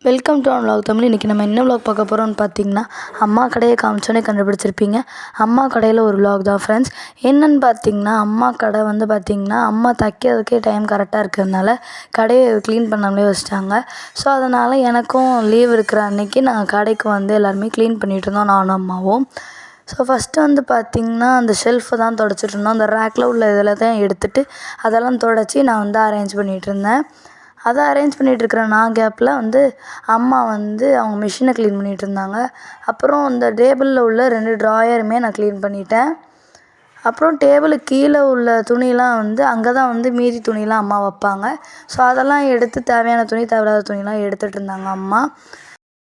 Welcome to vlog Tamil. இன்றைக்கி நம்ம என்ன vlog பார்க்க போகிறோம்னு பார்த்தீங்கன்னா, அம்மா கடையை காமிச்சோன்னே கண்டுபிடிச்சிருப்பீங்க. அம்மா கடையில் ஒரு vlog தான் ஃப்ரெண்ட்ஸ். என்னென்னு பார்த்தீங்கன்னா, அம்மா கடை வந்து பார்த்திங்கன்னா, அம்மா தைக்கிறதுக்கே டைம் கரெக்டாக இருக்கிறதுனால கடையை க்ளீன் பண்ணாமலே வச்சுட்டாங்க. ஸோ அதனால் எனக்கும் லீவ் இருக்கிற அன்றைக்கி நாங்கள் கடைக்கு வந்து எல்லாருமே க்ளீன் பண்ணிகிட்டு இருந்தோம், நானும் அம்மாவும். ஸோ ஃபஸ்ட்டு வந்து பார்த்திங்கன்னா, அந்த ஷெல்ஃபை தான் துடைச்சிட்டு இருந்தோம். அந்த ரேக்கில் உள்ள இதில் தான் எடுத்துகிட்டு அதெல்லாம் துடைச்சி நான் வந்து அரேஞ்ச் பண்ணிகிட்டு இருந்தேன். அதை அரேஞ்ச் பண்ணிகிட்ருக்கிற கேப்பில் வந்து அம்மா வந்து அவங்க மிஷினை க்ளீன் பண்ணிகிட்டு இருந்தாங்க. அப்புறம் அந்த டேபிளில் உள்ள 2 ட்ராயருமே நான் க்ளீன் பண்ணிட்டேன். அப்புறம் டேபிளுக்கு கீழே உள்ள துணியெலாம் வந்து அங்கே தான் வந்து மீதி துணியெலாம் அம்மா வைப்பாங்க. ஸோ அதெல்லாம் எடுத்து தேவையான துணி தேவையில்லாத துணியெலாம் எடுத்துகிட்டு இருந்தாங்க அம்மா.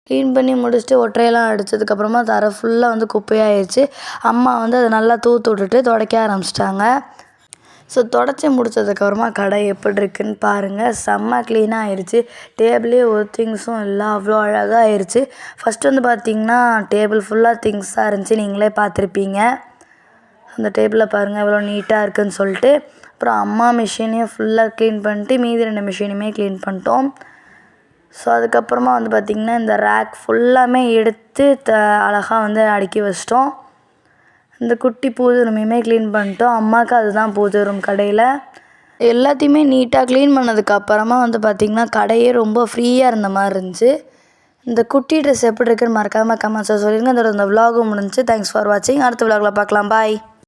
க்ளீன் பண்ணி முடிச்சுட்டு ஒற்றையெல்லாம் அடித்ததுக்கப்புறமா தரை ஃபுல்லாக வந்து குப்பையாகிடுச்சு. அம்மா வந்து அதை நல்லா தூத்து விட்டுட்டு துடைக்க ஆரம்பிச்சிட்டாங்க. ஸோ துடைச்சி முடித்ததுக்கப்புறமா கடை எப்படி இருக்குன்னு பாருங்கள். செம்ம க்ளீனாக ஆயிடுச்சு. டேபிளே ஒரு திங்ஸும் இல்லை, அவ்வளோ அழகாக ஆயிடுச்சு. ஃபஸ்ட்டு வந்து பார்த்திங்கன்னா டேபிள் ஃபுல்லாக திங்ஸாக இருந்துச்சு, நீங்களே பார்த்துருப்பீங்க. அந்த டேபிளில் பாருங்கள் எவ்வளோ நீட்டாக இருக்குதுன்னு சொல்லிட்டு. அப்புறம் அம்மா மிஷினையும் ஃபுல்லாக க்ளீன் பண்ணிட்டு மீதி 2 மிஷினையுமே க்ளீன் பண்ணிட்டோம். ஸோ அதுக்கப்புறமா வந்து பார்த்திங்கன்னா இந்த ரேக் ஃபுல்லாமே எடுத்து அழகாக வந்து அடுக்கி வச்சிட்டோம். இந்த குட்டி பூஜை ரூமையுமே க்ளீன் பண்ணிட்டோம். அம்மாவுக்கு அதுதான் பூஜை ரூம் கடையில். எல்லாத்தையுமே நீட்டாக க்ளீன் பண்ணதுக்கப்புறமா வந்து பார்த்திங்கன்னா கடையே ரொம்ப ஃப்ரீயாக இருந்த மாதிரி இருந்துச்சு. இந்த குட்டி ட்ரெஸ் எப்படி இருக்குன்னு மறக்காமல் கமெண்ட்ஸில் சொல்லிடுங்க. அதோட இந்த விலாகும் முடிஞ்சுச்சு. தேங்க்ஸ் ஃபார் வாட்சிங். அடுத்த விலாகில் பார்க்கலாம். பாய்.